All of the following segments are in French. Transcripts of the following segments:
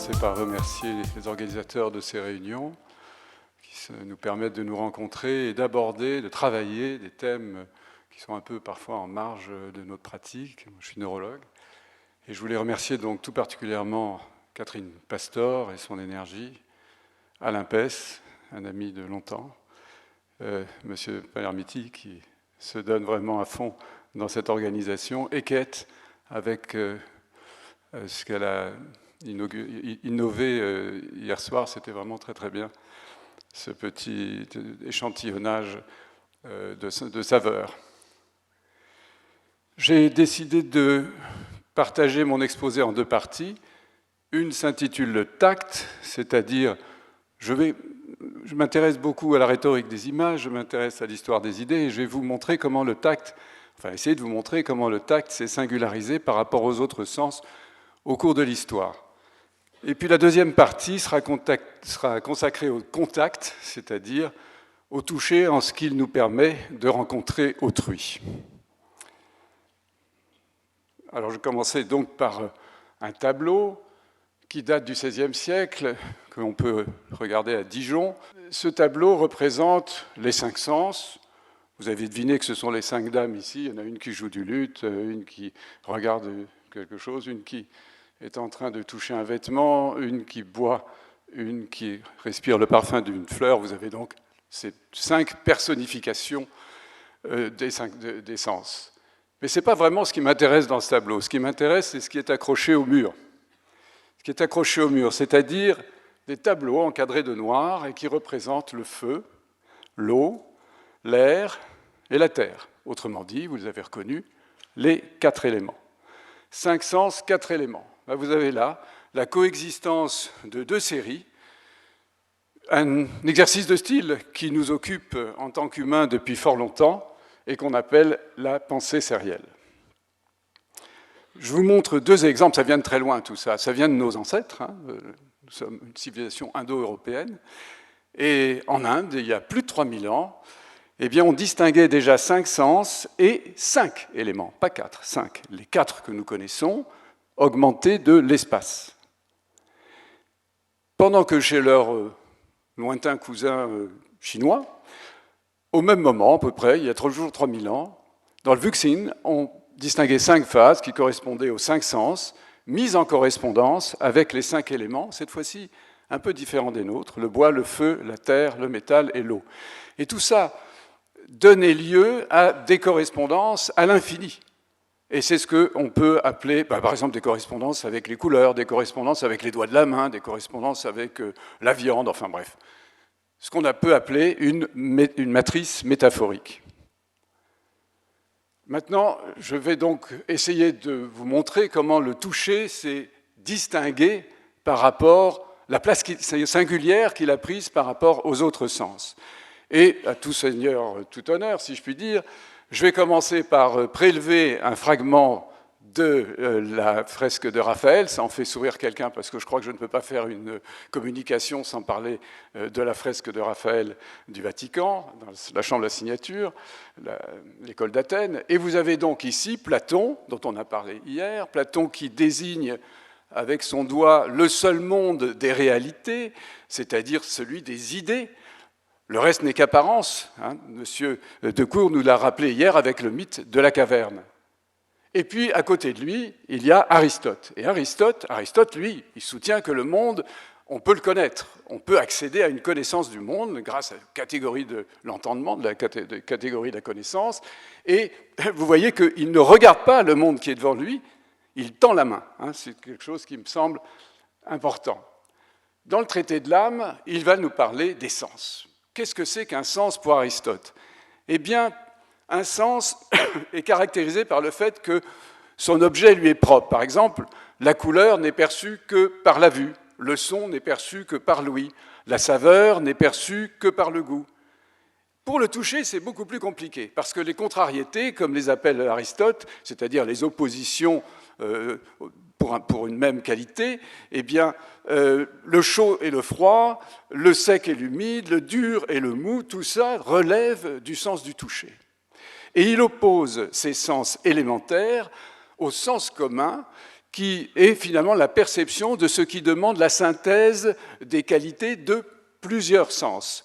commencer par remercier les organisateurs de ces réunions qui nous permettent de nous rencontrer et d'aborder, de travailler des thèmes qui sont un peu parfois en marge de notre pratique. Je suis neurologue et je voulais remercier donc tout particulièrement Catherine Pastor et son énergie, Alain Pess, un ami de longtemps, Monsieur Palermiti qui se donne vraiment à fond dans cette organisation, et Kate avec ce qu'elle a innové hier soir, c'était vraiment très très bien, ce petit échantillonnage de saveurs. J'ai décidé de partager mon exposé en deux parties. Une s'intitule le tact, c'est-à-dire je m'intéresse beaucoup à la rhétorique des images, je m'intéresse à l'histoire des idées, et je vais vous montrer comment le tact, enfin essayer de vous montrer comment le tact s'est singularisé par rapport aux autres sens au cours de l'histoire. Et puis la deuxième partie sera consacrée au contact, c'est-à-dire au toucher en ce qu'il nous permet de rencontrer autrui. Alors je commençais donc par un tableau qui date du XVIe siècle, que l'on peut regarder à Dijon. Ce tableau représente les 5 sens. Vous avez deviné que ce sont les 5 dames ici. Il y en a une qui joue du luth, une qui regarde quelque chose, une qui est en train de toucher un vêtement, une qui boit, une qui respire le parfum d'une fleur. Vous avez donc ces 5 personnifications des sens. Mais ce n'est pas vraiment ce qui m'intéresse dans ce tableau. Ce qui m'intéresse, c'est ce qui est accroché au mur. Ce qui est accroché au mur, c'est-à-dire des tableaux encadrés de noir et qui représentent le feu, l'eau, l'air et la terre. Autrement dit, vous les avez reconnus, les 4 éléments. 5 sens, 4 éléments. Vous avez là la coexistence de 2 séries, un exercice de style qui nous occupe en tant qu'humains depuis fort longtemps et qu'on appelle la pensée sérielle. Je vous montre 2 exemples, ça vient de très loin tout ça, ça vient de nos ancêtres, hein. Nous sommes une civilisation indo-européenne, et en Inde, il y a plus de 3000 ans, eh bien, on distinguait déjà 5 sens et 5 éléments, pas 4, 5. Les 4 que nous connaissons, augmentés de l'espace. Pendant que chez leurs lointains cousins chinois, au même moment, à peu près, il y a toujours 3000 ans, dans le Vuxin, on distinguait 5 phases qui correspondaient aux 5 sens, mises en correspondance avec les 5 éléments, cette fois-ci un peu différents des nôtres, le bois, le feu, la terre, le métal et l'eau. Et tout ça donnait lieu à des correspondances à l'infini. Et c'est ce qu'on peut appeler, par exemple, des correspondances avec les couleurs, des correspondances avec les doigts de la main, des correspondances avec la viande, enfin bref. Ce qu'on peut appeler une matrice métaphorique. Maintenant, je vais donc essayer de vous montrer comment le toucher s'est distingué par rapport, la place singulière qu'il a prise par rapport aux autres sens. Et à tout seigneur, tout honneur, si je puis dire, je vais commencer par prélever un fragment de la fresque de Raphaël. Ça en fait sourire quelqu'un parce que je crois que je ne peux pas faire une communication sans parler de la fresque de Raphaël du Vatican, dans la chambre de la signature, l'école d'Athènes. Et vous avez donc ici Platon, dont on a parlé hier, Platon qui désigne avec son doigt le seul monde des réalités, c'est-à-dire celui des idées. Le reste n'est qu'apparence. Hein. Monsieur Decour nous l'a rappelé hier avec le mythe de la caverne. Et puis, à côté de lui, il y a Aristote. Et Aristote, lui, il soutient que le monde, on peut le connaître. On peut accéder à une connaissance du monde grâce à la catégorie de l'entendement, de la catégorie de la connaissance. Et vous voyez qu'il ne regarde pas le monde qui est devant lui, il tend la main. Hein. C'est quelque chose qui me semble important. Dans le traité de l'âme, il va nous parler des sens. Qu'est-ce que c'est qu'un sens pour Aristote? Eh bien, un sens est caractérisé par le fait que son objet lui est propre. Par exemple, la couleur n'est perçue que par la vue, le son n'est perçu que par l'ouïe, la saveur n'est perçue que par le goût. Pour le toucher, c'est beaucoup plus compliqué, parce que les contrariétés, comme les appelle Aristote, c'est-à-dire les oppositions pour une même qualité, eh bien, le chaud et le froid, le sec et l'humide, le dur et le mou, tout ça relève du sens du toucher. Et il oppose ces sens élémentaires au sens commun qui est finalement la perception de ce qui demande la synthèse des qualités de plusieurs sens.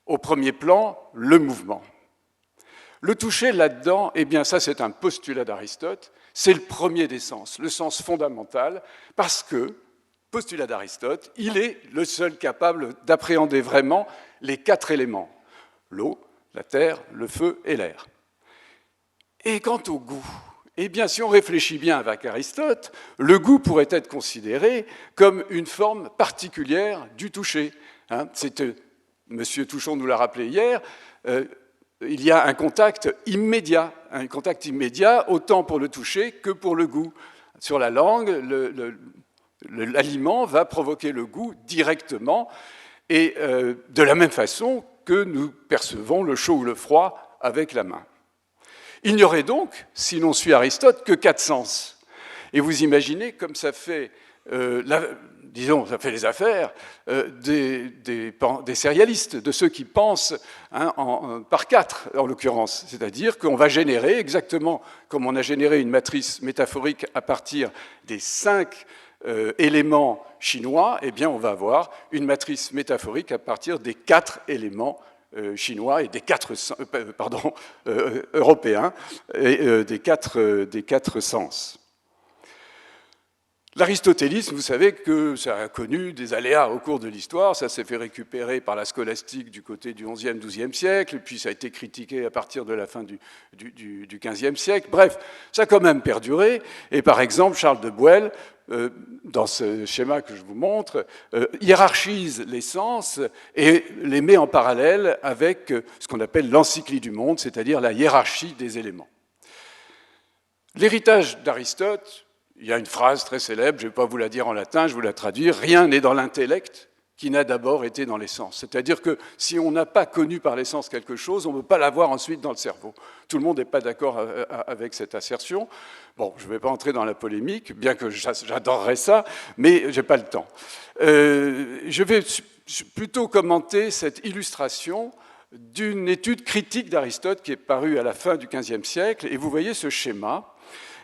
Au premier plan, le mouvement. Le toucher là-dedans, eh bien ça c'est un postulat d'Aristote, c'est le premier des sens, le sens fondamental, parce que, postulat d'Aristote, il est le seul capable d'appréhender vraiment les 4 éléments, l'eau, la terre, le feu et l'air. Et quant au goût, eh bien, si on réfléchit bien avec Aristote, le goût pourrait être considéré comme une forme particulière du toucher. Monsieur Touchon nous l'a rappelé hier, il y a un contact immédiat autant pour le toucher que pour le goût. Sur la langue, l'aliment va provoquer le goût directement, et de la même façon que nous percevons le chaud ou le froid avec la main. Il n'y aurait donc, si l'on suit Aristote, que 4 sens. Et vous imaginez comme ça fait, ça fait les affaires des sérialistes, de ceux qui pensent par 4, en l'occurrence. C'est-à-dire qu'on va générer, exactement comme on a généré une matrice métaphorique à partir des 5 éléments chinois, eh bien on va avoir une matrice métaphorique à partir des 4 éléments chinois et des 4 européens et des quatre sens. L'aristotélisme, vous savez que ça a connu des aléas au cours de l'histoire, ça s'est fait récupérer par la scolastique du côté du XIe, XIIe siècle, et puis ça a été critiqué à partir de la fin du XVe siècle. Bref, ça a quand même perduré, et par exemple, Charles de Boel, dans ce schéma que je vous montre, hiérarchise les sens et les met en parallèle avec ce qu'on appelle l'encyclie du monde, c'est-à-dire la hiérarchie des éléments. L'héritage d'Aristote, il y a une phrase très célèbre, je ne vais pas vous la dire en latin, je vais vous la traduire, « Rien n'est dans l'intellect qui n'a d'abord été dans les sens ». C'est-à-dire que si on n'a pas connu par les sens quelque chose, on ne peut pas l'avoir ensuite dans le cerveau. Tout le monde n'est pas d'accord avec cette assertion. Bon, je ne vais pas entrer dans la polémique, bien que j'adorerais ça, mais je n'ai pas le temps. Je vais plutôt commenter cette illustration d'une étude critique d'Aristote qui est parue à la fin du XVe siècle, et vous voyez ce schéma.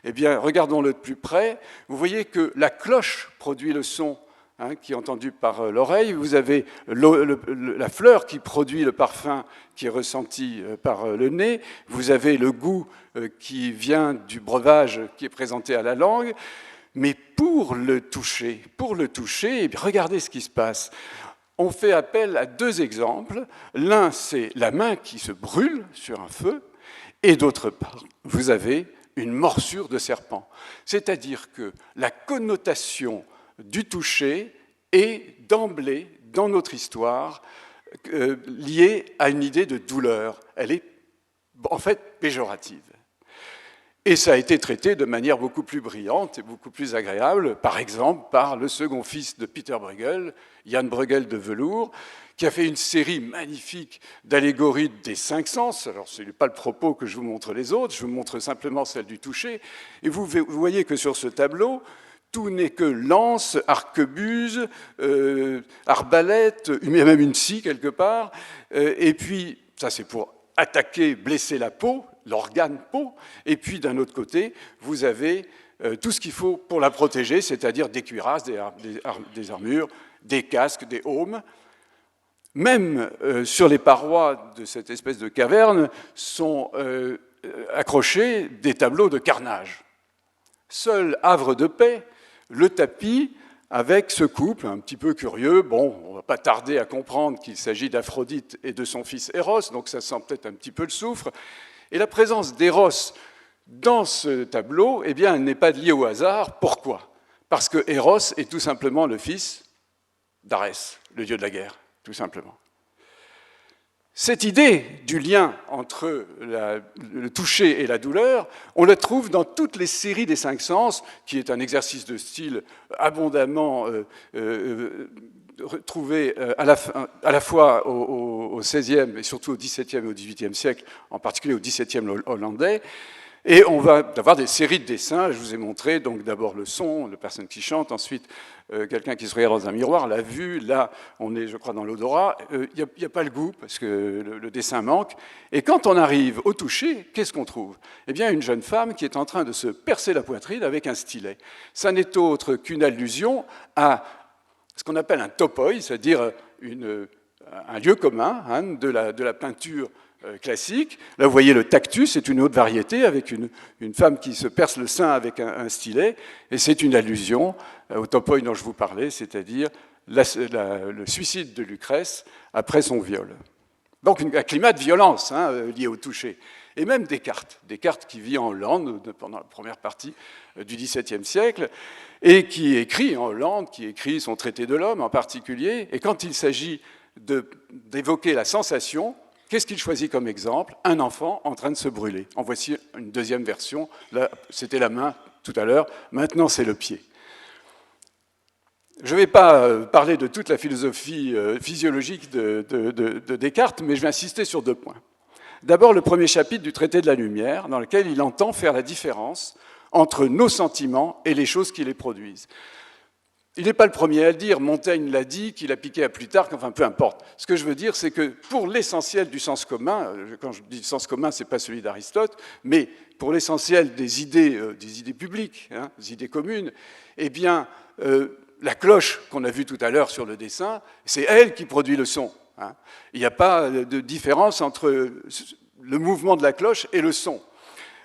Eh bien, regardons-le de plus près. Vous voyez que la cloche produit le son qui est entendu par l'oreille. Vous avez la fleur qui produit le parfum qui est ressenti par le nez. Vous avez le goût qui vient du breuvage qui est présenté à la langue. Mais pour le toucher, eh bien, regardez ce qui se passe. On fait appel à 2 exemples. L'un, c'est la main qui se brûle sur un feu. Et d'autre part, vous avez une morsure de serpent. C'est-à-dire que la connotation du toucher est d'emblée, dans notre histoire, liée à une idée de douleur. Elle est en fait péjorative. Et ça a été traité de manière beaucoup plus brillante et beaucoup plus agréable, par exemple par le second fils de Peter Bruegel, Jan Bruegel de Velours, qui a fait une série magnifique d'allégories des 5 sens. Alors, ce n'est pas le propos que je vous montre les autres, je vous montre simplement celle du toucher. Et vous voyez que sur ce tableau, tout n'est que lance, arquebuse, arbalète, il y a même une scie quelque part. Et puis, ça c'est pour attaquer, blesser la peau, l'organe peau. Et puis, d'un autre côté, vous avez tout ce qu'il faut pour la protéger, c'est-à-dire des cuirasses, des armures, des casques, des aumes. Même sur les parois de cette espèce de caverne sont accrochés des tableaux de carnage. Seul havre de paix, le tapis avec ce couple un petit peu curieux. Bon, on ne va pas tarder à comprendre qu'il s'agit d'Aphrodite et de son fils Eros, donc ça sent peut-être un petit peu le soufre. Et la présence d'Eros dans ce tableau, eh bien, elle n'est pas liée au hasard. Pourquoi? Parce que Eros est tout simplement le fils d'Arès, le dieu de la guerre. Tout simplement. Cette idée du lien entre le toucher et la douleur, on la trouve dans toutes les séries des 5 sens, qui est un exercice de style abondamment trouvé à la fois au XVIe et surtout au XVIIe et au XVIIIe siècle, en particulier au XVIIe hollandais. Et on va avoir des séries de dessins. Je vous ai montré donc d'abord le son, la personne qui chante, ensuite quelqu'un qui se regarde dans un miroir, la vue. Là, on est, je crois, dans l'odorat. Il n'y a pas le goût parce que le dessin manque. Et quand on arrive au toucher, qu'est-ce qu'on trouve? Eh bien, une jeune femme qui est en train de se percer la poitrine avec un stylet. Ça n'est autre qu'une allusion à ce qu'on appelle un topoi, c'est-à-dire un lieu commun hein, de la peinture classique. Là, vous voyez le tactus, c'est une autre variété avec une femme qui se perce le sein avec un stylet, et c'est une allusion au topoi dont je vous parlais, c'est-à-dire le suicide de Lucrèce après son viol. Donc un climat de violence hein, lié au toucher. Et même Descartes qui vit en Hollande pendant la première partie du XVIIe siècle, et qui écrit en Hollande, qui écrit son traité de l'homme en particulier, et quand il s'agit d'évoquer la sensation, qu'est-ce qu'il choisit comme exemple? Un enfant en train de se brûler. En voici une deuxième version. Là, c'était la main tout à l'heure. Maintenant, c'est le pied. Je ne vais pas parler de toute la philosophie physiologique de Descartes, mais je vais insister sur 2 points. D'abord, le premier chapitre du traité de la lumière, dans lequel il entend faire la différence entre nos sentiments et les choses qui les produisent. Il n'est pas le premier à le dire, Montaigne l'a dit, qu'il a piqué à Plutarque, enfin peu importe. Ce que je veux dire, c'est que pour l'essentiel du sens commun, quand je dis sens commun, ce n'est pas celui d'Aristote, mais pour l'essentiel des idées publiques, hein, des idées communes, eh bien, la cloche qu'on a vue tout à l'heure sur le dessin, c'est elle qui produit le son. Hein. Il n'y a pas de différence entre le mouvement de la cloche et le son.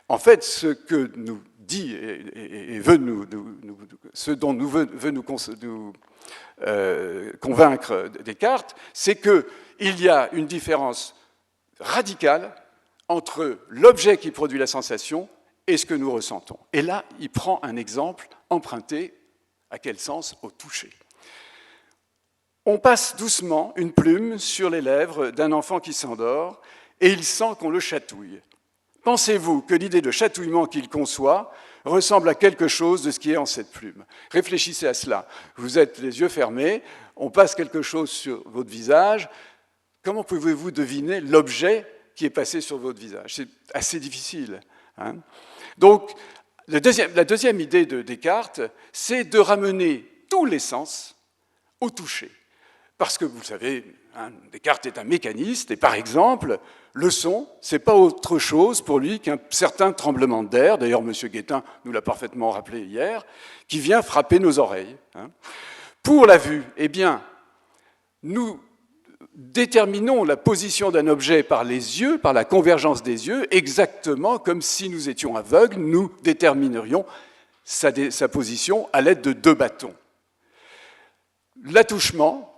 En fait, ce que nous dit et veut ce dont veut nous convaincre Descartes, c'est qu'il y a une différence radicale entre l'objet qui produit la sensation et ce que nous ressentons. Et là, il prend un exemple emprunté, à quel sens? Au toucher. On passe doucement une plume sur les lèvres d'un enfant qui s'endort et il sent qu'on le chatouille. Pensez-vous que l'idée de chatouillement qu'il conçoit ressemble à quelque chose de ce qui est en cette plume? Réfléchissez à cela. Vous êtes les yeux fermés, on passe quelque chose sur votre visage. Comment pouvez-vous deviner l'objet qui est passé sur votre visage? C'est assez difficile. Hein. Donc, la deuxième idée de Descartes, c'est de ramener tous les sens au toucher. Parce que, vous le savez, hein, Descartes est un mécaniste, et par exemple, le son, ce n'est pas autre chose pour lui qu'un certain tremblement d'air, d'ailleurs M. Guettin nous l'a parfaitement rappelé hier, qui vient frapper nos oreilles. Hein. Pour la vue, eh bien, nous déterminons la position d'un objet par les yeux, par la convergence des yeux, exactement comme si nous étions aveugles, nous déterminerions sa position à l'aide de 2 bâtons. L'attouchement,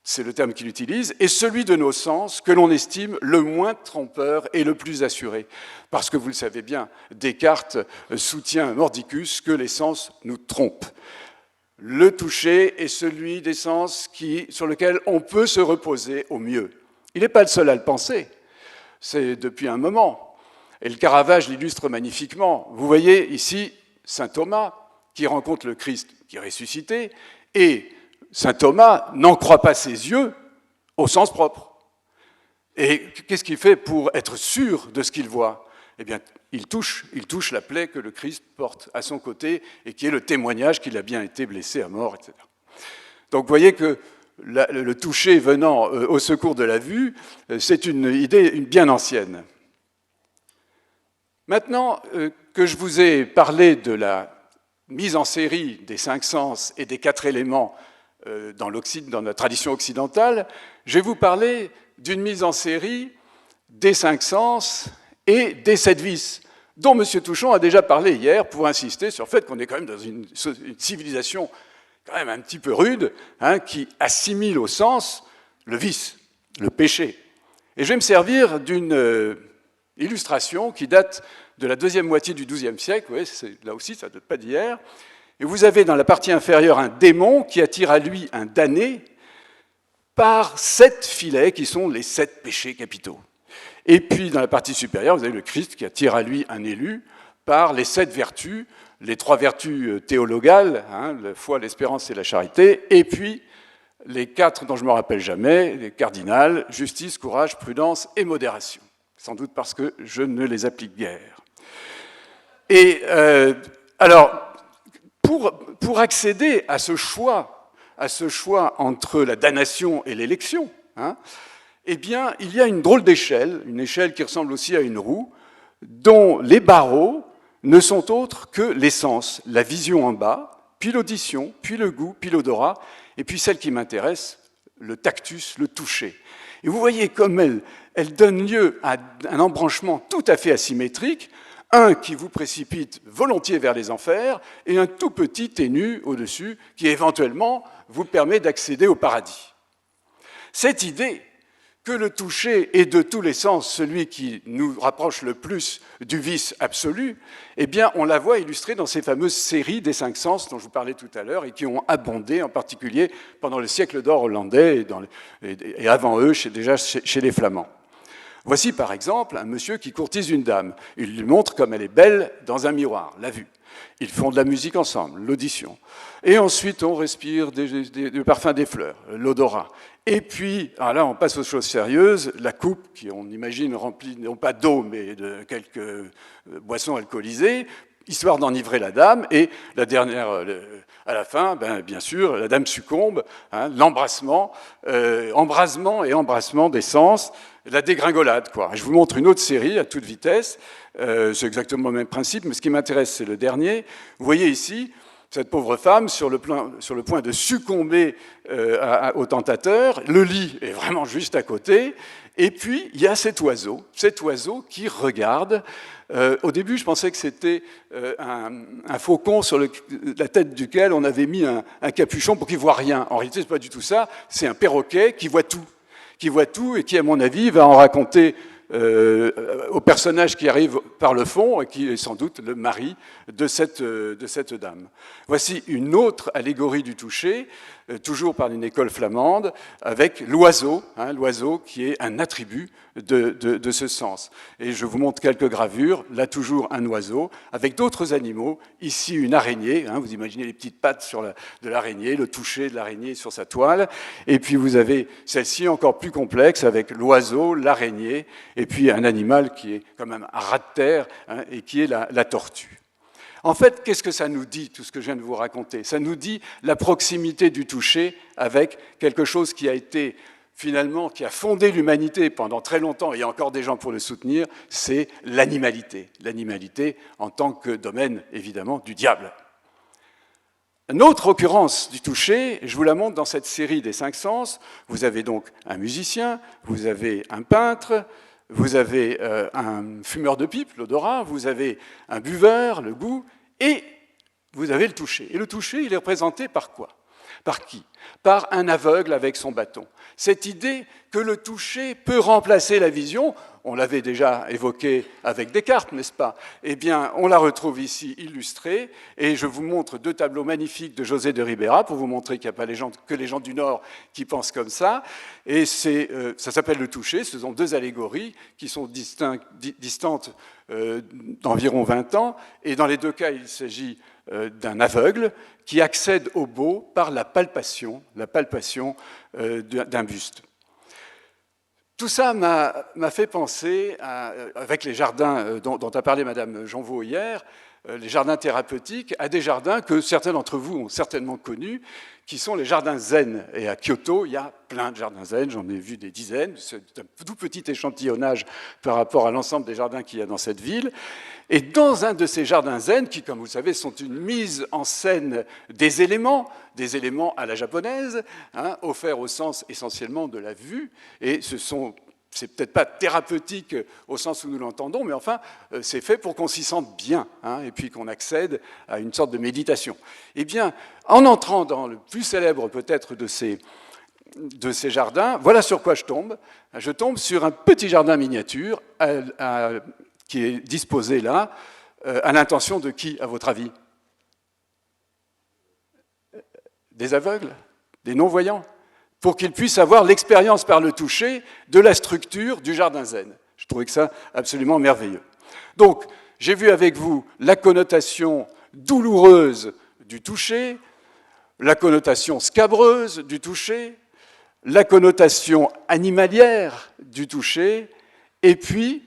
c'est le terme qu'il utilise, est celui de nos sens que l'on estime le moins trompeur et le plus assuré. Parce que vous le savez bien, Descartes soutient mordicus que les sens nous trompent. Le toucher est celui des sens sur lequel on peut se reposer au mieux. Il n'est pas le seul à le penser, c'est depuis un moment. Et le Caravage l'illustre magnifiquement. Vous voyez ici saint Thomas qui rencontre le Christ qui est ressuscité, et saint Thomas n'en croit pas ses yeux au sens propre. Et qu'est-ce qu'il fait pour être sûr de ce qu'il voit? Eh bien, il touche la plaie que le Christ porte à son côté et qui est le témoignage qu'il a bien été blessé à mort, etc. Donc vous voyez que le toucher venant au secours de la vue, c'est une idée bien ancienne. Maintenant que je vous ai parlé de la mise en série des 5 sens et des 4 éléments dans notre tradition occidentale, je vais vous parler d'une mise en série des 5 sens et des 7 vices, dont M. Touchon a déjà parlé hier pour insister sur le fait qu'on est quand même dans une civilisation quand même un petit peu rude, hein, qui assimile au sens le vice, le péché. Et je vais me servir d'une illustration qui date de la deuxième moitié du XIIe siècle, vous voyez, là aussi ça ne date pas d'hier, et vous avez dans la partie inférieure un démon qui attire à lui un damné par 7 filets qui sont les 7 péchés capitaux. Et puis, dans la partie supérieure, vous avez le Christ qui attire à lui un élu par les 7 vertus, les 3 vertus théologales, hein, la foi, l'espérance et la charité, et puis les 4 dont je ne me rappelle jamais, les cardinales, justice, courage, prudence et modération. Sans doute parce que je ne les applique guère. Et alors, pour accéder à ce choix entre la damnation et l'élection, hein, eh bien, il y a une drôle d'échelle, une échelle qui ressemble aussi à une roue, dont les barreaux ne sont autres que les sens, la vision en bas, puis l'audition, puis le goût, puis l'odorat, et puis celle qui m'intéresse, le tactus, le toucher. Et vous voyez comme elle donne lieu à un embranchement tout à fait asymétrique, un qui vous précipite volontiers vers les enfers, et un tout petit ténu au-dessus qui éventuellement vous permet d'accéder au paradis. Cette idée que le toucher est de tous les sens celui qui nous rapproche le plus du vice absolu, eh bien, on la voit illustrée dans ces fameuses séries des 5 sens dont je vous parlais tout à l'heure et qui ont abondé, en particulier pendant le siècle d'or hollandais et avant eux, déjà chez les Flamands. Voici par exemple un monsieur qui courtise une dame. Il lui montre comme elle est belle dans un miroir, la vue. Ils font de la musique ensemble, l'audition. Et ensuite, on respire le parfum des fleurs, l'odorat. Et puis, alors là, on passe aux choses sérieuses. La coupe, qui on imagine remplie, non pas d'eau, mais de quelques boissons alcoolisées, histoire d'enivrer la dame. Et la dernière, à la fin, bien sûr, la dame succombe. Hein, l'embrassement, embrasement et embrassement des sens. La dégringolade, quoi. Je vous montre une autre série à toute vitesse. C'est exactement le même principe, mais ce qui m'intéresse, c'est le dernier. Vous voyez ici cette pauvre femme sur le point de succomber au tentateur. Le lit est vraiment juste à côté. Et puis, il y a cet oiseau qui regarde. Au début, je pensais que c'était un faucon sur la tête duquel on avait mis un capuchon pour qu'il ne voit rien. En réalité, ce n'est pas du tout ça. C'est un perroquet qui voit tout et qui, à mon avis, va en raconter au personnage qui arrive par le fond et qui est sans doute le mari de cette dame. Voici une autre allégorie du toucher, toujours par une école flamande, avec l'oiseau, hein, l'oiseau qui est un attribut de ce sens. Et je vous montre quelques gravures, là toujours un oiseau, avec d'autres animaux, ici une araignée, hein, vous imaginez les petites pattes de l'araignée, le toucher de l'araignée sur sa toile, et puis vous avez celle-ci encore plus complexe avec l'oiseau, l'araignée, et puis un animal qui est quand même un rat de terre, hein, et qui est la tortue. En fait, qu'est-ce que ça nous dit, tout ce que je viens de vous raconter? Ça nous dit la proximité du toucher avec quelque chose qui a été, finalement, qui a fondé l'humanité pendant très longtemps, et il y a encore des gens pour le soutenir, c'est l'animalité. L'animalité en tant que domaine, évidemment, du diable. Une autre occurrence du toucher, je vous la montre dans cette série des 5 sens. Vous avez donc un musicien, vous avez un peintre, vous avez un fumeur de pipe, l'odorat, vous avez un buveur, le goût, et vous avez le toucher. Et le toucher, il est représenté par quoi? Par qui? Par un aveugle avec son bâton. Cette idée que le toucher peut remplacer la vision, on l'avait déjà évoqué avec Descartes, n'est-ce pas? Eh bien, on la retrouve ici illustrée, et je vous montre 2 tableaux magnifiques de José de Ribera pour vous montrer qu'il n'y a pas que les gens du Nord qui pensent comme ça. Et ça s'appelle le toucher, ce sont 2 allégories qui sont distantes d'environ 20 ans, et dans les 2 cas, il s'agit d'un aveugle qui accède au beau par la palpation d'un buste. Tout ça m'a fait penser, avec les jardins dont a parlé Madame Jonvaux hier, les jardins thérapeutiques, à des jardins que certains d'entre vous ont certainement connus, qui sont les jardins zen. Et à Kyoto, il y a plein de jardins zen, j'en ai vu des dizaines, c'est un tout petit échantillonnage par rapport à l'ensemble des jardins qu'il y a dans cette ville. Et dans un de ces jardins zen, qui, comme vous le savez, sont une mise en scène des éléments à la japonaise, hein, offerts au sens essentiellement de la vue, et c'est peut-être pas thérapeutique au sens où nous l'entendons, mais enfin, c'est fait pour qu'on s'y sente bien, hein, et puis qu'on accède à une sorte de méditation. Eh bien, en entrant dans le plus célèbre peut-être de ces jardins, voilà sur quoi je tombe. Je tombe sur un petit jardin miniature qui est disposé là, à l'intention de qui, à votre avis? Des aveugles? Des non-voyants? Pour qu'ils puissent avoir l'expérience par le toucher de la structure du jardin zen. Je trouvais que ça absolument merveilleux. Donc, j'ai vu avec vous la connotation douloureuse du toucher, la connotation scabreuse du toucher, la connotation animalière du toucher, et puis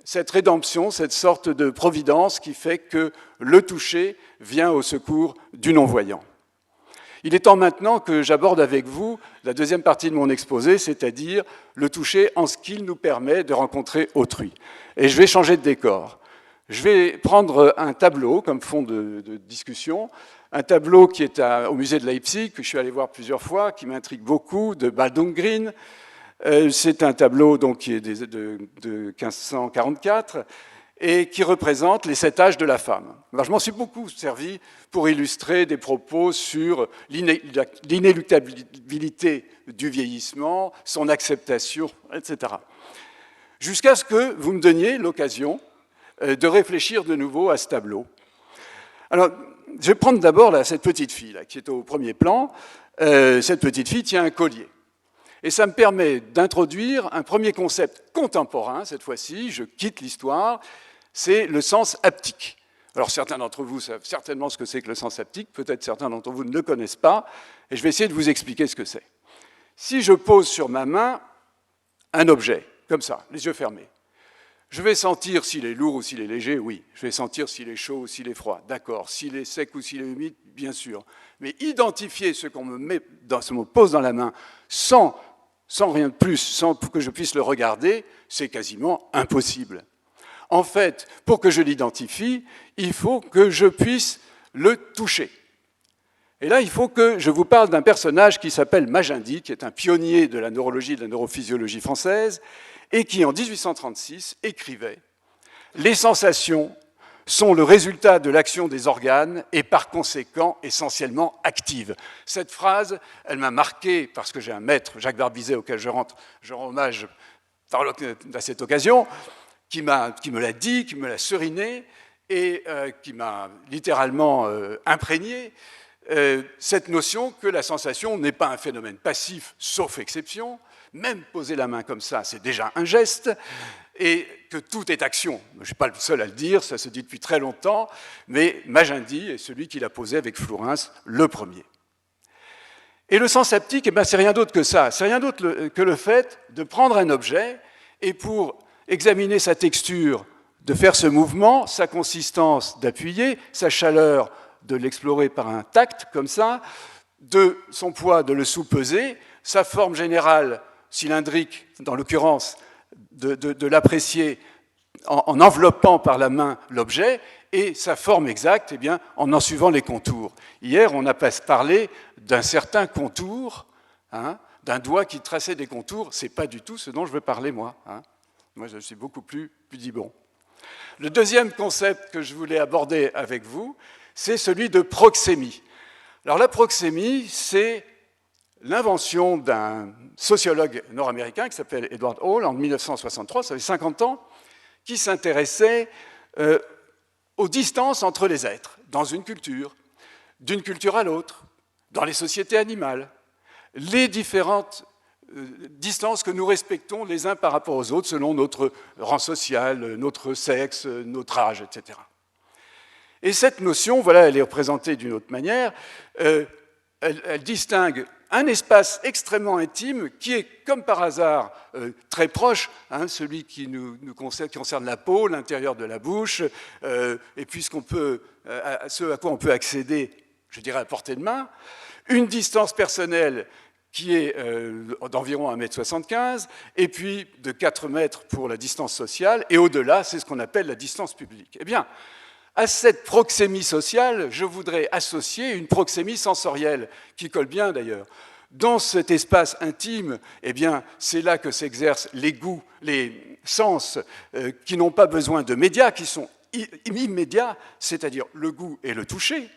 cette rédemption, cette sorte de providence qui fait que le toucher vient au secours du non-voyant. Il est temps maintenant que j'aborde avec vous la deuxième partie de mon exposé, c'est-à-dire le toucher en ce qu'il nous permet de rencontrer autrui. Et je vais changer de décor. Je vais prendre un tableau comme fond de discussion, un tableau qui est au musée de Leipzig, que je suis allé voir plusieurs fois, qui m'intrigue beaucoup, de Baldung-Green. C'est un tableau donc, qui est de 1544 et qui représente les 7 âges de la femme. Alors, je m'en suis beaucoup servi pour illustrer des propos sur l'inéluctabilité du vieillissement, son acceptation, etc. Jusqu'à ce que vous me donniez l'occasion de réfléchir de nouveau à ce tableau. Alors, je vais prendre d'abord cette petite fille là, qui est au premier plan. Cette petite fille tient un collier. Et ça me permet d'introduire un premier concept contemporain, cette fois-ci, je quitte l'histoire, c'est le sens haptique. Alors certains d'entre vous savent certainement ce que c'est que le sens haptique, peut-être certains d'entre vous ne le connaissent pas, et je vais essayer de vous expliquer ce que c'est. Si je pose sur ma main un objet, comme ça, les yeux fermés, je vais sentir s'il est lourd ou s'il est léger, oui. Je vais sentir s'il est chaud ou s'il est froid, d'accord. S'il est sec ou s'il est humide, bien sûr. Mais identifier ce qu'on me pose dans la main sans rien de plus, sans que je puisse le regarder, c'est quasiment impossible. En fait, pour que je l'identifie, il faut que je puisse le toucher. Et là, il faut que je vous parle d'un personnage qui s'appelle Magendie, qui est un pionnier de la neurologie et de la neurophysiologie française, et qui, en 1836, écrivait « Les sensations sont le résultat de l'action des organes et par conséquent essentiellement actives. » Cette phrase, elle m'a marqué parce que j'ai un maître, Jacques Barbizet, auquel je rends hommage à cette occasion, qui me l'a dit, qui me l'a seriné et qui m'a littéralement imprégné cette notion que la sensation n'est pas un phénomène passif, sauf exception. Même poser la main comme ça, c'est déjà un geste, et que tout est action. Je ne suis pas le seul à le dire, ça se dit depuis très longtemps, mais Magendie est celui qui l'a posé avec Flourens le premier. Et le sens haptique, c'est rien d'autre que ça. C'est rien d'autre que le fait de prendre un objet et pour examiner sa texture, de faire ce mouvement, sa consistance d'appuyer, sa chaleur de l'explorer par un tact, comme ça, de son poids de le sous-peser, sa forme générale cylindrique, dans l'occurrence, de l'apprécier en enveloppant par la main l'objet, et sa forme exacte, eh bien, en suivant les contours. Hier, on a parlé d'un certain contour, hein, d'un doigt qui traçait des contours. Ce n'est pas du tout ce dont je veux parler, moi. Hein. Moi, je suis beaucoup plus pudibond. Le deuxième concept que je voulais aborder avec vous, c'est celui de proxémie. Alors, la proxémie, c'est l'invention d'un sociologue nord-américain qui s'appelle Edward Hall en 1963, ça fait 50 ans, qui s'intéressait aux distances entre les êtres dans une culture, d'une culture à l'autre, dans les sociétés animales, les différentes distances que nous respectons les uns par rapport aux autres selon notre rang social, notre sexe, notre âge, etc. Et cette notion, voilà, elle est représentée d'une autre manière, elle distingue un espace extrêmement intime qui est, comme par hasard, très proche, hein, celui qui concerne la peau, l'intérieur de la bouche, et puis ce à quoi on peut accéder, je dirais, à portée de main, une distance personnelle qui est d'environ 1,75 m, et puis de 4 mètres pour la distance sociale, et au-delà, c'est ce qu'on appelle la distance publique. Eh bien, à cette proxémie sociale, je voudrais associer une proxémie sensorielle, qui colle bien d'ailleurs. Dans cet espace intime, eh bien, c'est là que s'exercent les goûts, les sens qui n'ont pas besoin de médias, qui sont immédiats, c'est-à-dire le goût et le toucher.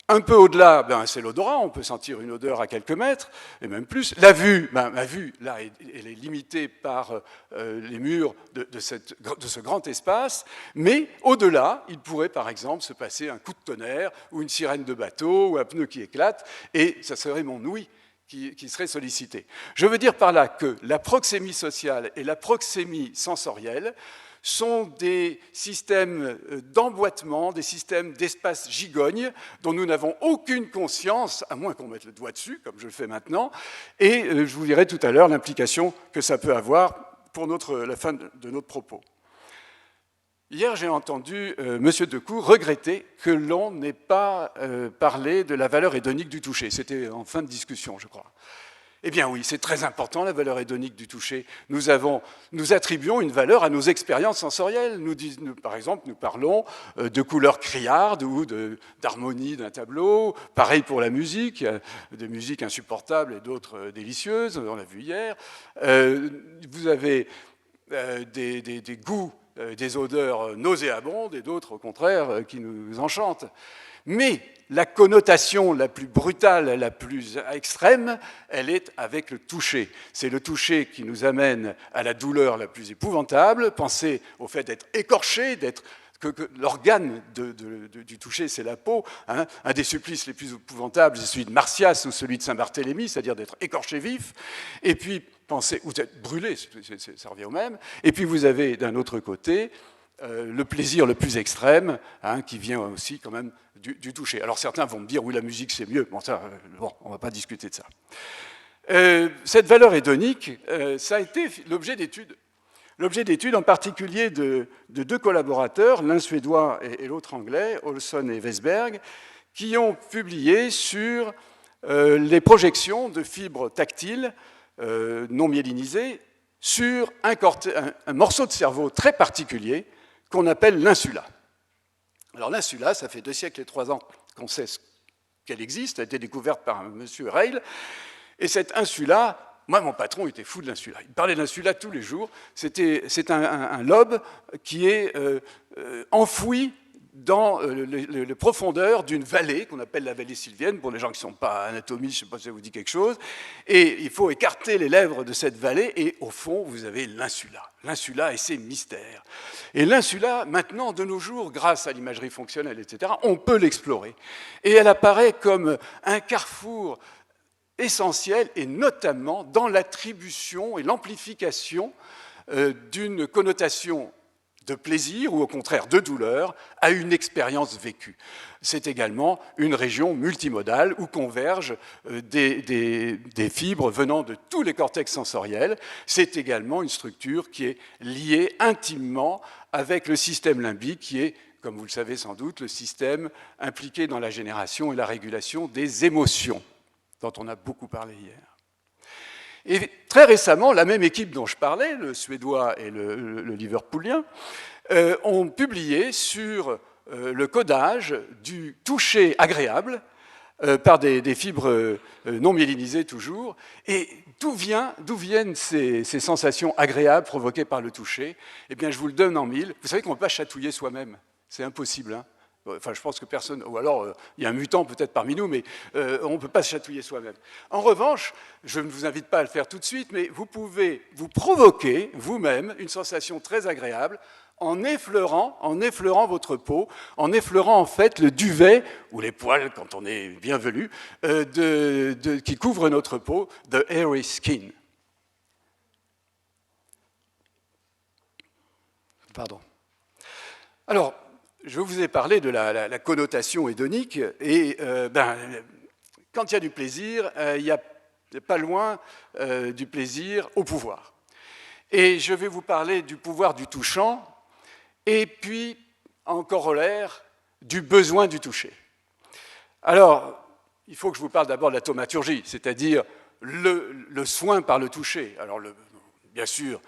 Un peu au-delà, c'est l'odorat, on peut sentir une odeur à quelques mètres, et même plus. La vue, ma vue, là, elle est limitée par les murs de ce grand espace, mais au-delà, il pourrait par exemple se passer un coup de tonnerre, ou une sirène de bateau, ou un pneu qui éclate, et ça serait mon ouïe qui serait sollicité. Je veux dire par là que la proxémie sociale et la proxémie sensorielle sont des systèmes d'emboîtement, des systèmes d'espace gigogne dont nous n'avons aucune conscience, à moins qu'on mette le doigt dessus, comme je le fais maintenant, et je vous dirai tout à l'heure l'implication que ça peut avoir pour la fin de notre propos. Hier, j'ai entendu M. Decoux regretter que l'on n'ait pas parlé de la valeur hédonique du toucher. C'était en fin de discussion, je crois. Eh bien oui, c'est très important, la valeur hédonique du toucher. Nous attribuons une valeur à nos expériences sensorielles. Par exemple, nous parlons de couleurs criardes ou d'harmonie d'un tableau. Pareil pour la musique, de musique insupportable et d'autres délicieuses, on l'a vu hier. Vous avez des goûts, des odeurs nauséabondes et d'autres, au contraire, qui nous enchantent. Mais la connotation la plus brutale, la plus extrême, elle est avec le toucher. C'est le toucher qui nous amène à la douleur la plus épouvantable. Pensez au fait d'être écorché, que l'organe du toucher, c'est la peau. Hein. Un des supplices les plus épouvantables, c'est celui de Martias ou celui de Saint-Barthélemy, c'est-à-dire d'être écorché vif. Et puis, pensez, ou d'être brûlé, ça revient au même. Et puis, vous avez d'un autre côté le plaisir le plus extrême, hein, qui vient aussi quand même du toucher. Alors certains vont me dire, oui, la musique c'est mieux. Bon, on ne va pas discuter de ça. Cette valeur hédonique, ça a été l'objet d'études. L'objet d'études en particulier de deux collaborateurs, l'un suédois et l'autre anglais, Olson et Westberg, qui ont publié sur les projections de fibres tactiles non myélinisées sur un morceau de cerveau très particulier qu'on appelle l'insula. Alors l'insula, ça fait 2 siècles et 3 ans qu'on sait qu'elle existe, elle a été découverte par M. Rayl, et cette insula, moi mon patron était fou de l'insula, il parlait de l'insula tous les jours, c'est un lobe qui est enfoui dans les profondeurs d'une vallée qu'on appelle la vallée sylvienne, pour les gens qui ne sont pas anatomistes, je ne sais pas si ça vous dit quelque chose, et il faut écarter les lèvres de cette vallée, et au fond, vous avez l'insula et ses mystères. Et l'insula, maintenant, de nos jours, grâce à l'imagerie fonctionnelle, etc., on peut l'explorer. Et elle apparaît comme un carrefour essentiel, et notamment dans l'attribution et l'amplification d'une connotation de plaisir ou au contraire de douleur à une expérience vécue. C'est également une région multimodale où convergent des fibres venant de tous les cortex sensoriels. C'est également une structure qui est liée intimement avec le système limbique qui est, comme vous le savez sans doute, le système impliqué dans la génération et la régulation des émotions, dont on a beaucoup parlé hier. Et très récemment, la même équipe dont je parlais, le suédois et le liverpoolien, ont publié sur le codage du toucher agréable par des fibres non myélinisées toujours. Et d'où viennent ces sensations agréables provoquées par le toucher? Eh bien, je vous le donne en mille. Vous savez qu'on ne peut pas chatouiller soi-même. C'est impossible, hein. Enfin, je pense que personne, ou alors il y a un mutant peut-être parmi nous, mais on ne peut pas se chatouiller soi-même. En revanche, je ne vous invite pas à le faire tout de suite, mais vous pouvez vous provoquer vous-même une sensation très agréable en effleurant votre peau, en effleurant en fait le duvet, ou les poils quand on est bien velu, qui couvrent notre peau, the hairy skin. Pardon. Alors, je vous ai parlé de la connotation hédonique, et quand il y a du plaisir, il n'y a pas loin du plaisir au pouvoir. Et je vais vous parler du pouvoir du touchant, et puis, en corollaire, du besoin du toucher. Alors, il faut que je vous parle d'abord de la thaumaturgie, c'est-à-dire le soin par le toucher. Alors, bien sûr,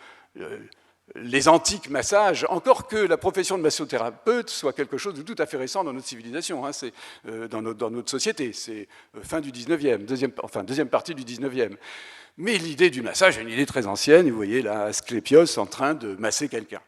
les antiques massages, encore que la profession de massothérapeute soit quelque chose de tout à fait récent dans notre civilisation, hein, c'est dans notre société, c'est fin du 19e, deuxième partie du 19e. Mais l'idée du massage est une idée très ancienne, et vous voyez là Asclépios en train de masser quelqu'un.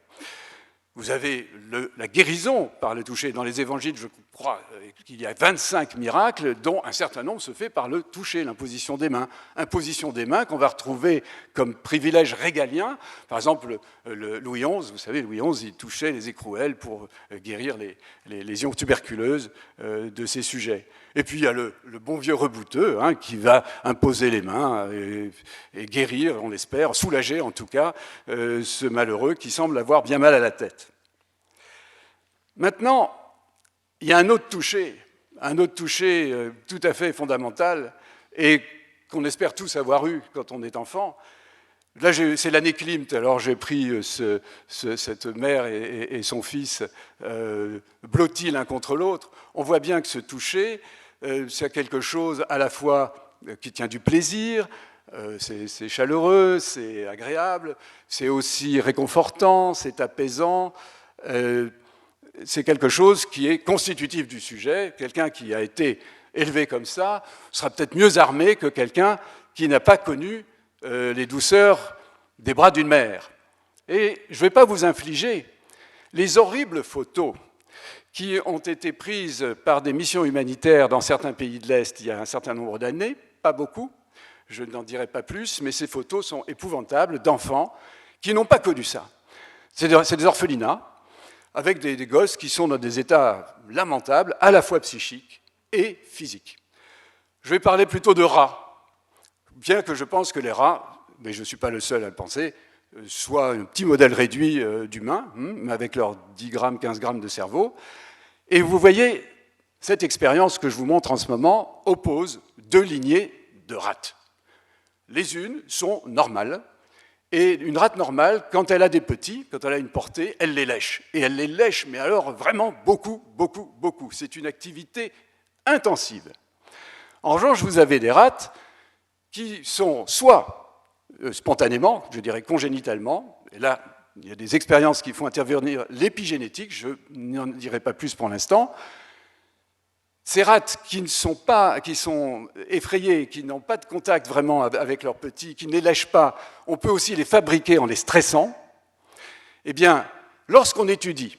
Vous avez la guérison par le toucher. Dans les évangiles, je crois qu'il y a 25 miracles, dont un certain nombre se fait par le toucher, l'imposition des mains. Imposition des mains qu'on va retrouver comme privilège régalien. Par exemple, Louis XI, vous savez, Louis XI, il touchait les écrouelles pour guérir les lésions tuberculeuses de ses sujets. Et puis il y a le bon vieux rebouteux, hein, qui va imposer les mains et guérir, on l'espère, soulager en tout cas, ce malheureux qui semble avoir bien mal à la tête. Maintenant, il y a un autre toucher tout à fait fondamental et qu'on espère tous avoir eu quand on est enfant, Là, c'est l'année Klimt, alors j'ai pris cette mère et son fils blottis l'un contre l'autre. On voit bien que ce toucher, c'est quelque chose à la fois qui tient du plaisir, c'est chaleureux, c'est agréable, c'est aussi réconfortant, c'est apaisant, c'est quelque chose qui est constitutif du sujet. Quelqu'un qui a été élevé comme ça sera peut-être mieux armé que quelqu'un qui n'a pas connu les douceurs des bras d'une mère. Et je ne vais pas vous infliger les horribles photos qui ont été prises par des missions humanitaires dans certains pays de l'Est il y a un certain nombre d'années, pas beaucoup, je n'en dirai pas plus, mais ces photos sont épouvantables d'enfants qui n'ont pas connu ça. C'est des orphelinats avec des gosses qui sont dans des états lamentables, à la fois psychiques et physiques. Je vais parler plutôt de rats, bien que je pense que les rats, mais je ne suis pas le seul à le penser, soient un petit modèle réduit d'humains, avec leurs 10 grammes, 15 grammes de cerveau. Et vous voyez, cette expérience que je vous montre en ce moment oppose deux lignées de rats. Les unes sont normales, et une rate normale, quand elle a des petits, quand elle a une portée, elle les lèche. Et elle les lèche, mais alors vraiment beaucoup, beaucoup, beaucoup. C'est une activité intensive. En revanche, vous avez des rats qui sont soit spontanément, je dirais congénitalement, et là, il y a des expériences qui font intervenir l'épigénétique, je n'en dirai pas plus pour l'instant. Ces rats qui sont effrayés, qui n'ont pas de contact vraiment avec leurs petits, qui ne les lèchent pas, on peut aussi les fabriquer en les stressant. Eh bien, lorsqu'on étudie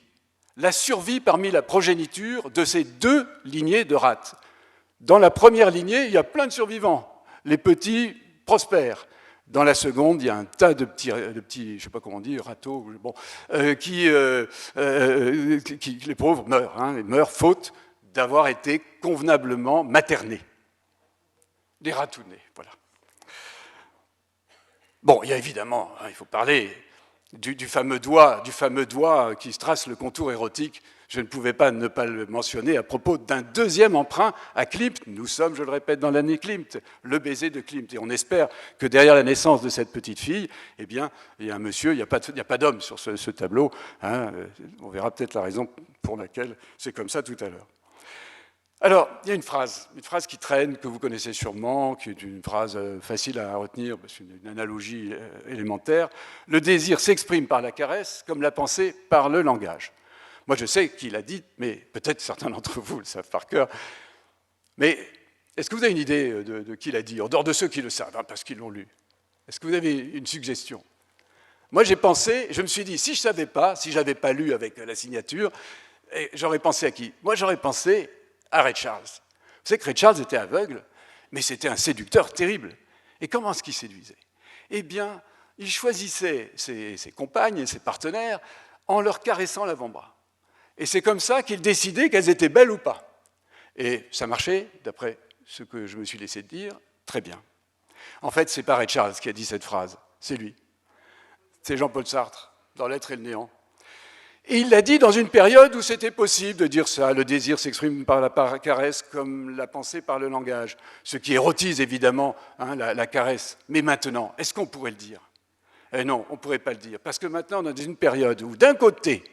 la survie parmi la progéniture de ces deux lignées de rats, dans la première lignée, il y a plein de survivants. Les petits prospèrent. Dans la seconde, il y a un tas de petits je ne sais pas comment on dit, râteaux, bon, qui, les pauvres, meurent, ils meurent faute d'avoir été convenablement maternés. Des ratounets, voilà. Bon, il y a évidemment, il faut parler du fameux doigt qui se trace le contour érotique. Je ne pouvais pas ne pas le mentionner à propos d'un deuxième emprunt à Klimt. Nous sommes, je le répète, dans l'année Klimt, le baiser de Klimt. Et on espère que derrière la naissance de cette petite fille, eh bien, il y a un monsieur, il n'y a pas d'homme sur ce tableau. Hein, on verra peut-être la raison pour laquelle c'est comme ça tout à l'heure. Alors, il y a une phrase qui traîne, que vous connaissez sûrement, qui est une phrase facile à retenir, c'est une analogie élémentaire. Le désir s'exprime par la caresse, comme la pensée par le langage. Moi, je sais qui l'a dit, mais peut-être certains d'entre vous le savent par cœur. Mais est-ce que vous avez une idée de qui l'a dit, en dehors de ceux qui le savent, hein, parce qu'ils l'ont lu? Est-ce que vous avez une suggestion? Moi, j'ai pensé, je me suis dit, si je ne savais pas, si je n'avais pas lu avec la signature, j'aurais pensé à qui? Moi, j'aurais pensé à Ray Charles. Vous savez que Ray Charles était aveugle, mais c'était un séducteur terrible. Et comment est-ce qu'il séduisait? Eh bien, il choisissait ses compagnes et ses partenaires en leur caressant l'avant-bras. Et c'est comme ça qu'il décidait qu'elles étaient belles ou pas. Et ça marchait, d'après ce que je me suis laissé dire, très bien. En fait, c'est pas Ray Charles qui a dit cette phrase, c'est lui. C'est Jean-Paul Sartre, dans L'être et le néant. Et il l'a dit dans une période où c'était possible de dire ça. Le désir s'exprime par la caresse comme la pensée par le langage. Ce qui érotise évidemment la caresse. Mais maintenant, est-ce qu'on pourrait le dire? Eh non, on ne pourrait pas le dire. Parce que maintenant, on est dans une période où, d'un côté,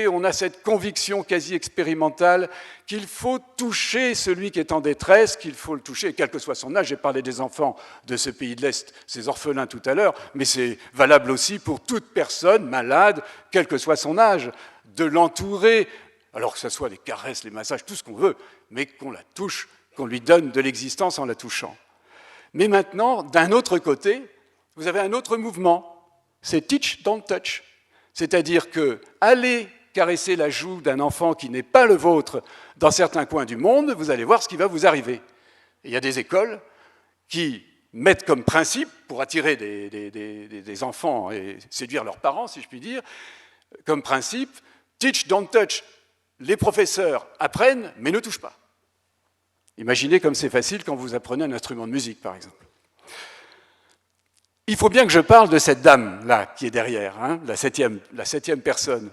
on a cette conviction quasi expérimentale qu'il faut toucher celui qui est en détresse, qu'il faut le toucher, quel que soit son âge. J'ai parlé des enfants de ce pays de l'Est, ces orphelins tout à l'heure, mais c'est valable aussi pour toute personne malade, quel que soit son âge, de l'entourer, alors que ce soit les caresses, les massages, tout ce qu'on veut, mais qu'on la touche, qu'on lui donne de l'existence en la touchant. Mais maintenant, d'un autre côté, vous avez un autre mouvement, c'est Teach, Don't Touch. C'est-à-dire que aller caresser la joue d'un enfant qui n'est pas le vôtre dans certains coins du monde, vous allez voir ce qui va vous arriver. Et il y a des écoles qui mettent comme principe, pour attirer des enfants et séduire leurs parents, si je puis dire, comme principe, teach, don't touch. Les professeurs apprennent, mais ne touchent pas. Imaginez comme c'est facile quand vous apprenez un instrument de musique, par exemple. Il faut bien que je parle de cette dame-là, qui est derrière, hein, la septième personne,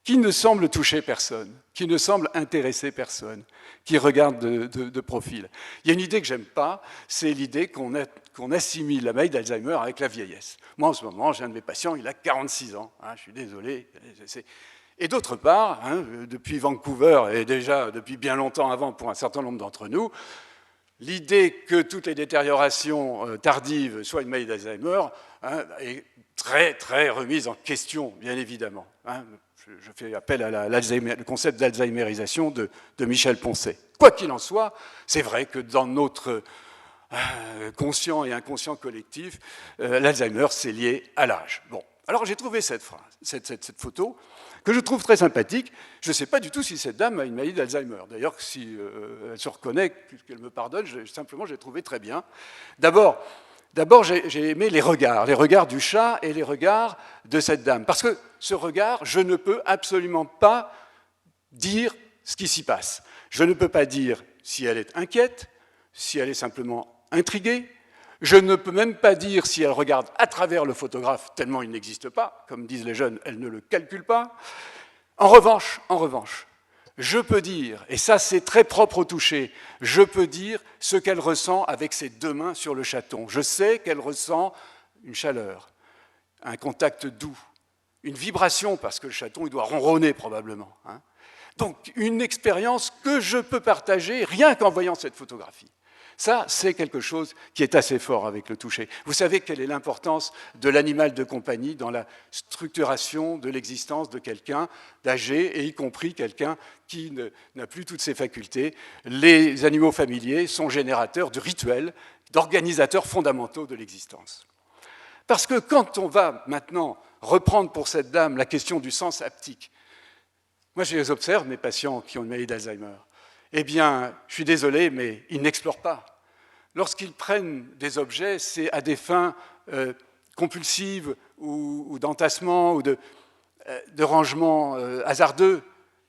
qui ne semble toucher personne, qui ne semble intéresser personne, qui regarde de profil. Il y a une idée que j'aime pas, c'est l'idée qu'on assimile la maladie d'Alzheimer avec la vieillesse. Moi, en ce moment, j'ai un de mes patients, il a 46 ans, hein, je suis désolé. Et d'autre part, hein, depuis Vancouver, et déjà depuis bien longtemps avant pour un certain nombre d'entre nous, l'idée que toutes les détériorations tardives soient une maladie d'Alzheimer hein, est très, très remise en question, bien évidemment. Hein. Je fais appel à le concept d'alzheimerisation de Michel Poncet. Quoi qu'il en soit, c'est vrai que dans notre conscient et inconscient collectif, l'Alzheimer, c'est lié à l'âge. Bon, alors j'ai trouvé cette photo, que je trouve très sympathique. Je ne sais pas du tout si cette dame a une maladie d'Alzheimer. D'ailleurs, si elle se reconnaît, qu'elle me pardonne, simplement, je l'ai trouvé très bien. D'abord, j'ai aimé les regards du chat et les regards de cette dame. Parce que ce regard, je ne peux absolument pas dire ce qui s'y passe. Je ne peux pas dire si elle est inquiète, si elle est simplement intriguée. Je ne peux même pas dire si elle regarde à travers le photographe, tellement il n'existe pas. Comme disent les jeunes, elle ne le calcule pas. En revanche, je peux dire, et ça c'est très propre au toucher, je peux dire ce qu'elle ressent avec ses deux mains sur le chaton. Je sais qu'elle ressent une chaleur, un contact doux, une vibration, parce que le chaton il doit ronronner probablement. Hein. Donc une expérience que je peux partager rien qu'en voyant cette photographie. Ça, c'est quelque chose qui est assez fort avec le toucher. Vous savez quelle est l'importance de l'animal de compagnie dans la structuration de l'existence de quelqu'un d'âgé, et y compris quelqu'un qui n'a plus toutes ses facultés. Les animaux familiers sont générateurs de rituels, d'organisateurs fondamentaux de l'existence. Parce que quand on va maintenant reprendre pour cette dame la question du sens haptique, moi je les observe, mes patients qui ont une maladie d'Alzheimer, eh bien, je suis désolé, mais ils n'explorent pas. Lorsqu'ils prennent des objets, c'est à des fins compulsives ou d'entassement ou de rangement hasardeux,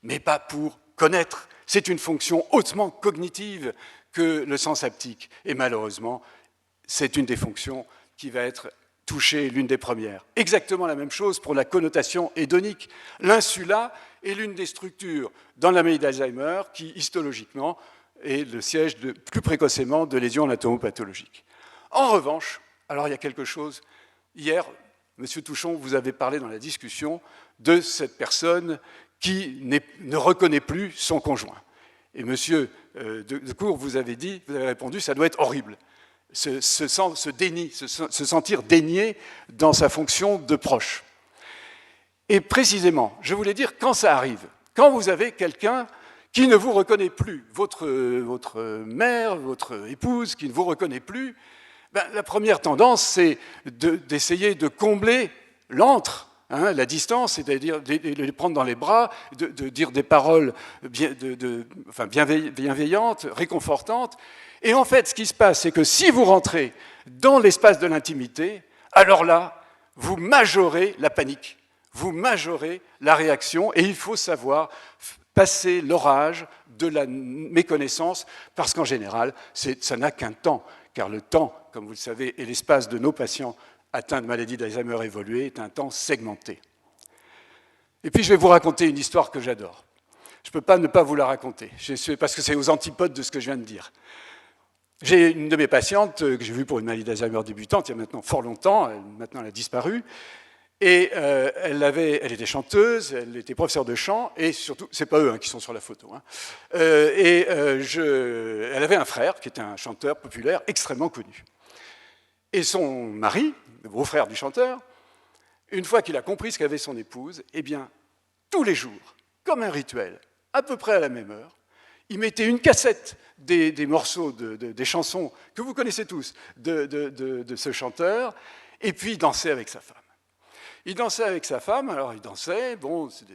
mais pas pour connaître. C'est une fonction hautement cognitive que le sens haptique. Et malheureusement, c'est une des fonctions qui va être touchée, l'une des premières. Exactement la même chose pour la connotation hédonique. L'insula est l'une des structures dans la maladie d'Alzheimer qui, histologiquement, est le siège plus précocement de lésions anatomopathologiques. En revanche, alors il y a quelque chose, hier, M. Touchon, vous avez parlé dans la discussion de cette personne qui ne reconnaît plus son conjoint. Et M. Decour, vous avez répondu, ça doit être horrible. Se déni, se sentir dénié dans sa fonction de proche. Et précisément, je voulais dire, quand ça arrive, quand vous avez quelqu'un qui ne vous reconnaît plus, votre mère, votre épouse qui ne vous reconnaît plus, ben, la première tendance, c'est d'essayer de combler l'antre, hein, la distance, c'est-à-dire de les prendre dans les bras, de dire des paroles bienveillantes, réconfortantes. Et en fait, ce qui se passe, c'est que si vous rentrez dans l'espace de l'intimité, alors là, vous majorez la panique, vous majorez la réaction, et il faut savoir passer l'orage de la méconnaissance, parce qu'en général, ça n'a qu'un temps, car le temps, comme vous le savez, et l'espace de nos patients atteints de maladie d'Alzheimer évoluée est un temps segmenté. Et puis je vais vous raconter une histoire que j'adore. Je ne peux pas ne pas vous la raconter, parce que c'est aux antipodes de ce que je viens de dire. J'ai une de mes patientes que j'ai vue pour une maladie d'Alzheimer débutante, il y a maintenant fort longtemps, maintenant elle a disparu, et elle était chanteuse, elle était professeure de chant, et surtout, c'est pas eux qui sont sur la photo, hein. Elle avait un frère qui était un chanteur populaire extrêmement connu. Et son mari, le beau-frère du chanteur, une fois qu'il a compris ce qu'avait son épouse, eh bien, tous les jours, comme un rituel, à peu près à la même heure, il mettait une cassette des morceaux, des chansons que vous connaissez tous de ce chanteur, et puis il dansait avec sa femme. Il dansait avec sa femme, alors il dansait, bon, c'est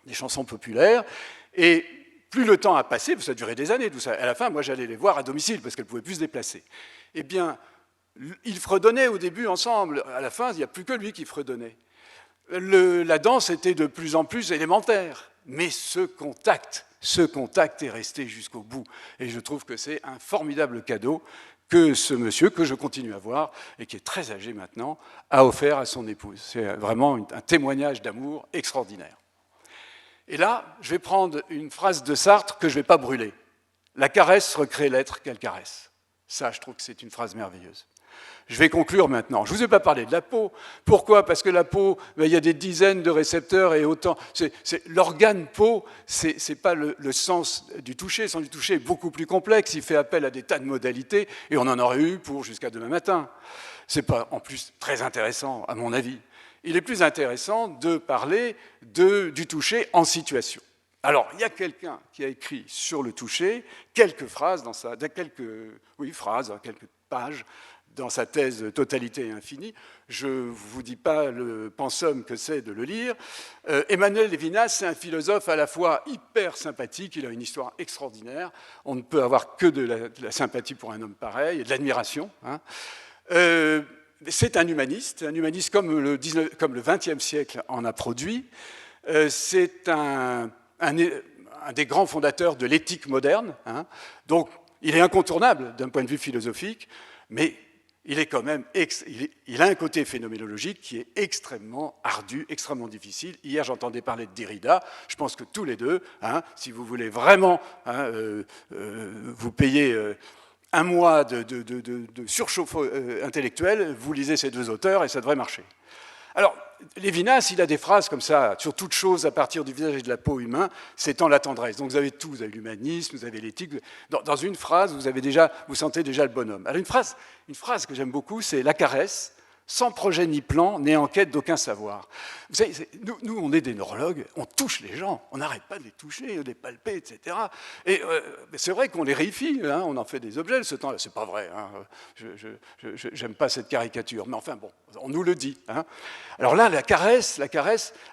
des chansons populaires, et plus le temps a passé, ça a duré des années, tout ça. À la fin, moi j'allais les voir à domicile, parce qu'elle ne pouvait plus se déplacer. Eh bien, ils fredonnaient au début ensemble, à la fin, il n'y a plus que lui qui fredonnait. La danse était de plus en plus élémentaire, mais ce contact est resté jusqu'au bout. Et je trouve que c'est un formidable cadeau que ce monsieur, que je continue à voir, et qui est très âgé maintenant, a offert à son épouse. C'est vraiment un témoignage d'amour extraordinaire. Et là, je vais prendre une phrase de Sartre que je ne vais pas brûler. La caresse recrée l'être qu'elle caresse. Ça, je trouve que c'est une phrase merveilleuse. Je vais conclure maintenant. Je ne vous ai pas parlé de la peau. Pourquoi? Parce que la peau, il y a des dizaines de récepteurs et autant. L'organe peau, ce n'est pas le sens du toucher. Le sens du toucher est beaucoup plus complexe. Il fait appel à des tas de modalités et on en aurait eu pour jusqu'à demain matin. Ce n'est pas en plus très intéressant, à mon avis. Il est plus intéressant de parler du toucher en situation. Alors, il y a quelqu'un qui a écrit sur le toucher quelques phrases, quelques pages dans sa thèse Totalité et Infini. Je ne vous dis pas le pensum que c'est de le lire. Emmanuel Levinas, c'est un philosophe à la fois hyper sympathique, il a une histoire extraordinaire, on ne peut avoir que de la sympathie pour un homme pareil, et de l'admiration. Hein. C'est un humaniste comme le XXe siècle en a produit. C'est un des grands fondateurs de l'éthique moderne. Hein. Donc, il est incontournable d'un point de vue philosophique, mais il est quand même, il a un côté phénoménologique qui est extrêmement ardu, extrêmement difficile. Hier, j'entendais parler de Derrida. Je pense que tous les deux, hein, si vous voulez vraiment vous payer un mois de surchauffe intellectuel, vous lisez ces deux auteurs et ça devrait marcher. Alors, Lévinas, il a des phrases comme ça, sur toute chose à partir du visage et de la peau humain, s'étend la tendresse. Donc vous avez tout, vous avez l'humanisme, vous avez l'éthique. Dans une phrase, vous sentez déjà le bonhomme. Alors une phrase que j'aime beaucoup, c'est « La caresse, sans projet ni plan, n'est en quête d'aucun savoir ». Vous savez, nous, on est des neurologues, on touche les gens, on n'arrête pas de les toucher, de les palper, etc. Et c'est vrai qu'on les réifie, hein, on en fait des objets, ce temps-là, c'est pas vrai, hein, j'aime pas cette caricature, mais enfin bon, on nous le dit. Hein. Alors là, la caresse,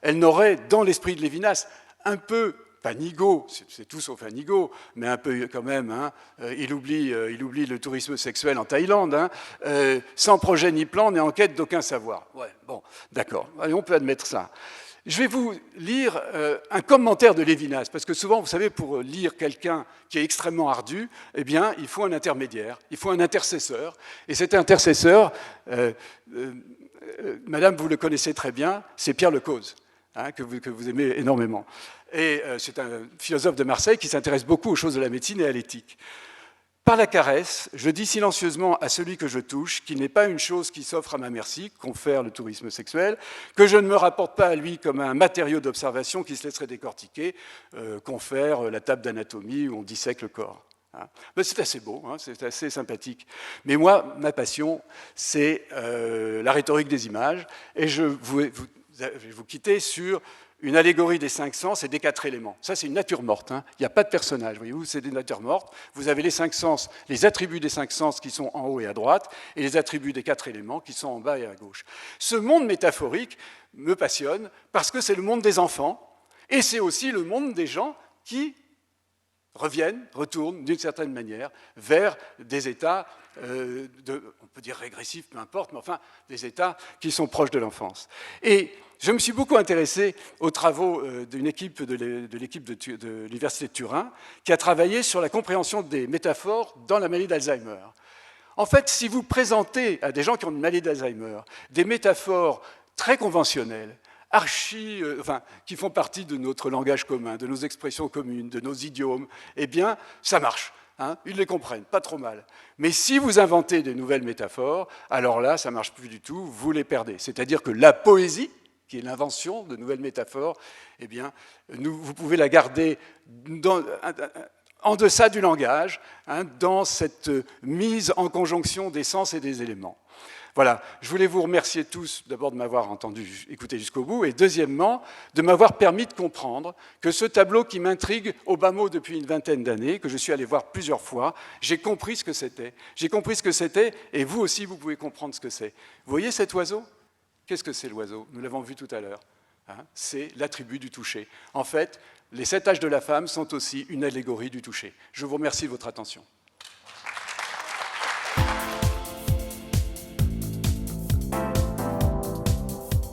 elle n'aurait, dans l'esprit de Lévinas, un peu, pas nigo, c'est tout sauf un nigo, mais un peu quand même, hein, il oublie le tourisme sexuel en Thaïlande, hein, sans projet ni plan, n'est en quête d'aucun savoir. Ouais, bon, d'accord, on peut admettre ça. Je vais vous lire un commentaire de Lévinas, parce que souvent, vous savez, pour lire quelqu'un qui est extrêmement ardu, eh bien, il faut un intermédiaire, il faut un intercesseur, et cet intercesseur, madame, vous le connaissez très bien, c'est Pierre Lecause. Hein, que vous aimez énormément. Et c'est un philosophe de Marseille qui s'intéresse beaucoup aux choses de la médecine et à l'éthique. Par la caresse, je dis silencieusement à celui que je touche qu'il n'est pas une chose qui s'offre à ma merci, confère le tourisme sexuel, que je ne me rapporte pas à lui comme un matériau d'observation qui se laisserait décortiquer, confère la table d'anatomie où on dissèque le corps. Hein. C'est assez beau, hein, c'est assez sympathique. Mais moi, ma passion, c'est la rhétorique des images, et je vais vous quitter sur une allégorie des 5 sens et des 4 éléments. Ça, c'est une nature morte. Hein. Il n'y a pas de personnage. Voyez-vous, c'est des natures mortes. Vous avez les 5 sens, les attributs des 5 sens qui sont en haut et à droite, et les attributs des 4 éléments qui sont en bas et à gauche. Ce monde métaphorique me passionne parce que c'est le monde des enfants, et c'est aussi le monde des gens qui retournent d'une certaine manière vers des états, on peut dire régressifs, peu importe, mais enfin des états qui sont proches de l'enfance. Et je me suis beaucoup intéressé aux travaux d'une équipe de l'Université de Turin qui a travaillé sur la compréhension des métaphores dans la maladie d'Alzheimer. En fait, si vous présentez à des gens qui ont une maladie d'Alzheimer des métaphores très conventionnelles, qui font partie de notre langage commun, de nos expressions communes, de nos idiomes, eh bien, ça marche. Hein, ils les comprennent, pas trop mal. Mais si vous inventez de nouvelles métaphores, alors là, ça ne marche plus du tout, vous les perdez. C'est-à-dire que la poésie, qui est l'invention de nouvelles métaphores, eh bien, vous pouvez la garder en deçà du langage, hein, dans cette mise en conjonction des sens et des éléments. Voilà, je voulais vous remercier tous d'abord de m'avoir écouté jusqu'au bout, et deuxièmement, de m'avoir permis de comprendre que ce tableau qui m'intrigue au bas mot depuis une vingtaine d'années, que je suis allé voir plusieurs fois, j'ai compris ce que c'était. J'ai compris ce que c'était, et vous aussi, vous pouvez comprendre ce que c'est. Vous voyez cet oiseau? Qu'est-ce que c'est l'oiseau? Nous l'avons vu tout à l'heure. Hein, c'est l'attribut du toucher. En fait, les 7 âges de la femme sont aussi une allégorie du toucher. Je vous remercie de votre attention.